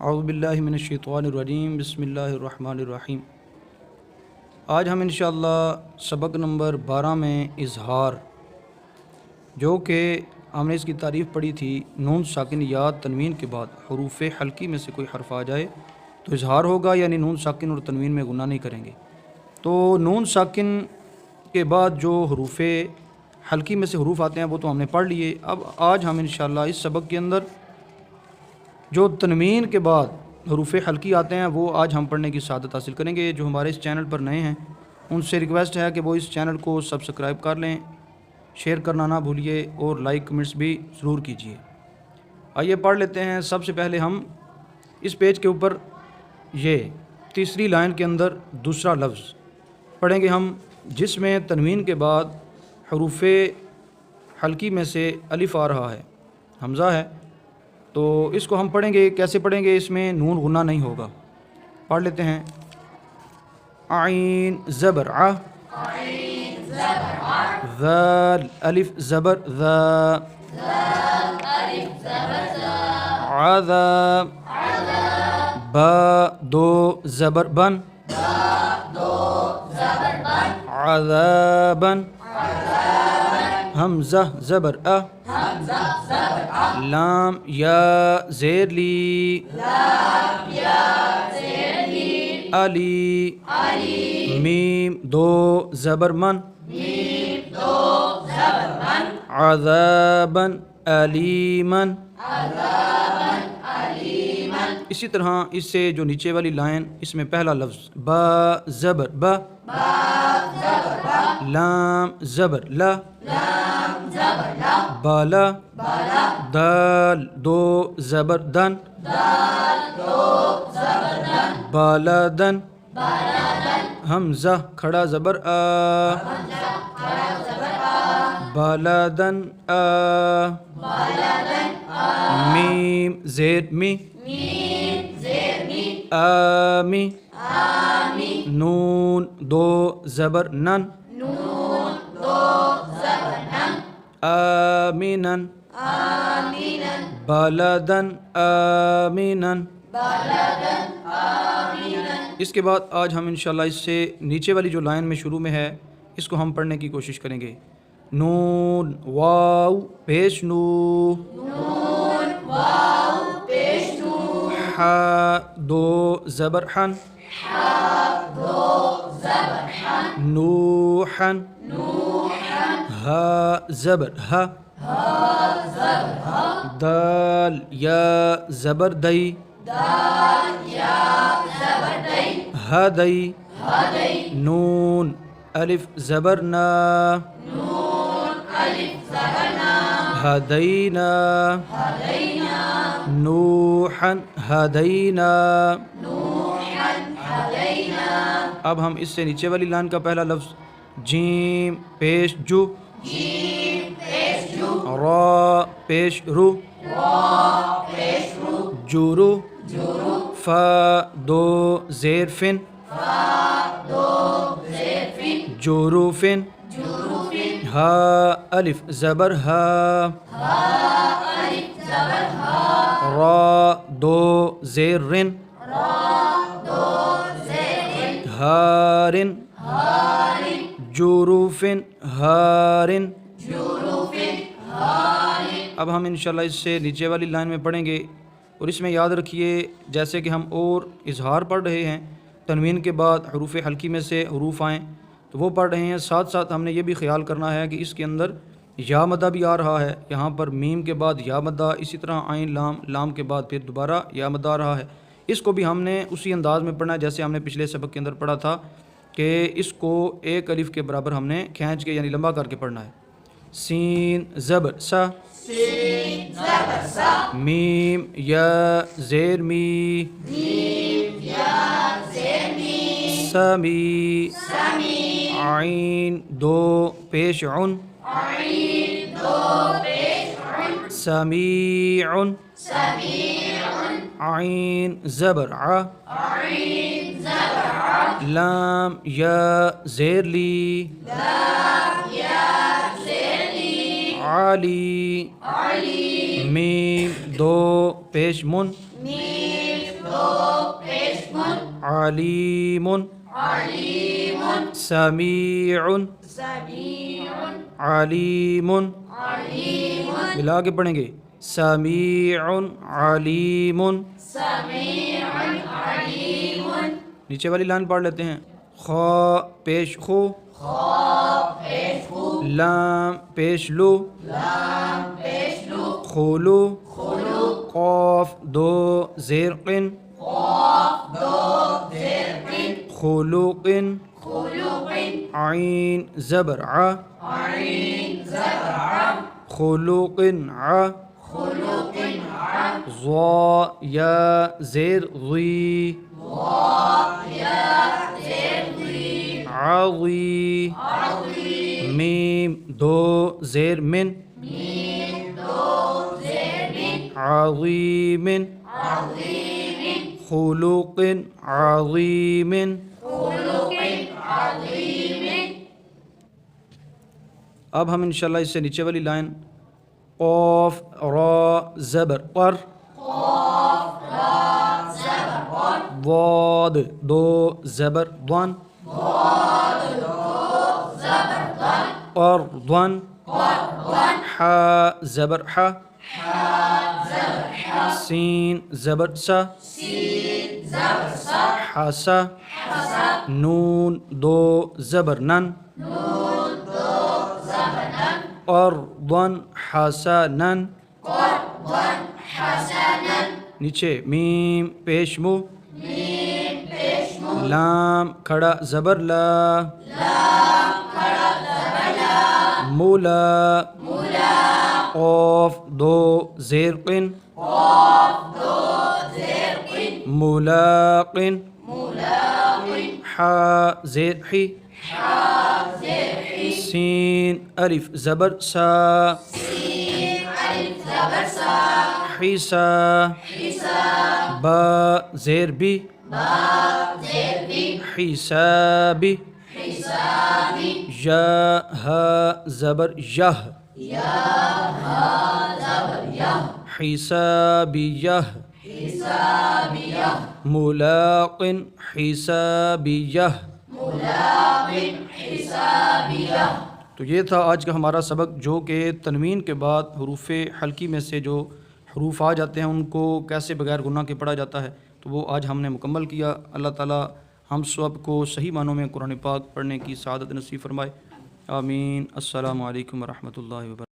اعوذ باللہ من الشیطان الرجیم بسم اللہ الرحمن الرحیم۔ آج ہم انشاءاللہ سبق نمبر 12 میں اظہار، جو کہ ہم نے اس کی تعریف پڑھی تھی، نون ساکن یا تنوین کے بعد حروف حلقی میں سے کوئی حرف آ جائے تو اظہار ہوگا، یعنی نون ساکن اور تنوین میں گناہ نہیں کریں گے۔ تو نون ساکن کے بعد جو حروف حلقی میں سے حروف آتے ہیں وہ تو ہم نے پڑھ لیے۔ اب آج ہم انشاءاللہ اس سبق کے اندر جو تنوین کے بعد حروف حلقی آتے ہیں وہ آج ہم پڑھنے کی سعادت حاصل کریں گے۔ جو ہمارے اس چینل پر نئے ہیں ان سے ریکویسٹ ہے کہ وہ اس چینل کو سبسکرائب کر لیں، شیئر کرنا نہ بھولیے اور لائک کمنٹس بھی ضرور کیجیے۔ آئیے پڑھ لیتے ہیں۔ سب سے پہلے ہم اس پیج کے اوپر یہ تیسری لائن کے اندر دوسرا لفظ پڑھیں گے ہم، جس میں تنوین کے بعد حروف حلقی میں سے الف آ رہا ہے، حمزہ ہے، تو اس کو ہم پڑھیں گے۔ کیسے پڑھیں گے؟ اس میں نون غنہ نہیں ہوگا۔ پڑھ لیتے ہیں۔ عین زبر ع، ذال الف زبر ذا، عذاب، با دو زبر بن، عذابا، حمزہ زبر ا، لام یا زیر لی، علی، میم دو زبر من، عذابا علیما۔ اسی طرح اس سے جو نیچے والی لائن، اس میں پہلا لفظ با زبر با، لام زبر لا، بالا، دال دو زبر دن، بالادن، حمزہ کھڑا زبر آ، بالادن آ، میم زیر می، آمی، نون دو زبر نن، آمینن، بالادن آمینن۔ اس کے بعد آج ہم انشاءاللہ اس سے نیچے والی جو لائن میں شروع میں ہے اس کو ہم پڑھنے کی کوشش کریں گے۔ نون واو پیش نو، ح دو زبر حن، نوحن، ها زبر ها، دال یا زبر دئی، ہدئی، نون الف زبر نا، ہدینا، نوحا ہدینا۔ اب ہم اس سے نیچے والی لائن کا پہلا لفظ جیم پیش جو، را پیش رو، جورو، فا دو زیر فن، جوروفن، ہا الف زبر ہا، را دو زیر رن، ہارن، جوروفن ہارن۔ اب ہم انشاءاللہ اس سے نیچے والی لائن میں پڑھیں گے، اور اس میں یاد رکھیے جیسے کہ ہم اور اظہار پڑھ رہے ہیں، تنوین کے بعد حروف حلقی میں سے حروف آئیں تو وہ پڑھ رہے ہیں، ساتھ ساتھ ہم نے یہ بھی خیال کرنا ہے کہ اس کے اندر یا مدہ بھی آ رہا ہے، یہاں پر میم کے بعد یا مدہ، اسی طرح عین لام، لام کے بعد پھر دوبارہ یا مدہ آ رہا ہے۔ اس کو بھی ہم نے اسی انداز میں پڑھنا ہے جیسے ہم نے پچھلے سبق کے اندر پڑھا تھا کہ اس کو ایک الف کے برابر ہم نے کھینچ کے یعنی لمبا کر کے پڑھنا ہے۔ سین زبر سا، میم یا زیر می، سمی، عین دو پیش عن، سمیع، عین زبر ع، لام یا زیر لی، علی، میم دو پیش من، علیم سمیع علیم ملا کے پڑھیں گے سمیع علیم نیچے والی لائن پڑھ لیتے ہیں خا پیش خو لام پیش لو خولو قاف دو زیر قن خلوق عین زبر ع خلوق ع ضا یا زیر ضی عضی میم دو زیر من عظیم خلوق عظیم اب ہم انشاءاللہ اس سے نیچے والی لائن قاف را زبر قر ضاد دو زبر ضن قرضن ح زبر ح سین زبر سا حسا نون دو زبر نن قرضا حسنا نیچے میم پیش مو لام کھڑا زبر لا مولا قاف دو زیر قن ملاقن ح زیر حی سین الف زبر سا حیسا با زیر بی حسابی یا ہا زبر یہ حسابیہ ملاقن حسابیہ تو یہ تھا آج کا ہمارا سبق جو کہ تنوین کے بعد حروف حلقی میں سے جو حروف آ جاتے ہیں ان کو کیسے بغیر گناہ کے پڑھا جاتا ہے تو وہ آج ہم نے مکمل کیا۔ اللہ تعالیٰ ہم سب کو صحیح معنوں میں قرآن پاک پڑھنے کی سعادت نصیب فرمائے، آمین۔ السلام علیکم ورحمۃ اللہ وبرکاتہ۔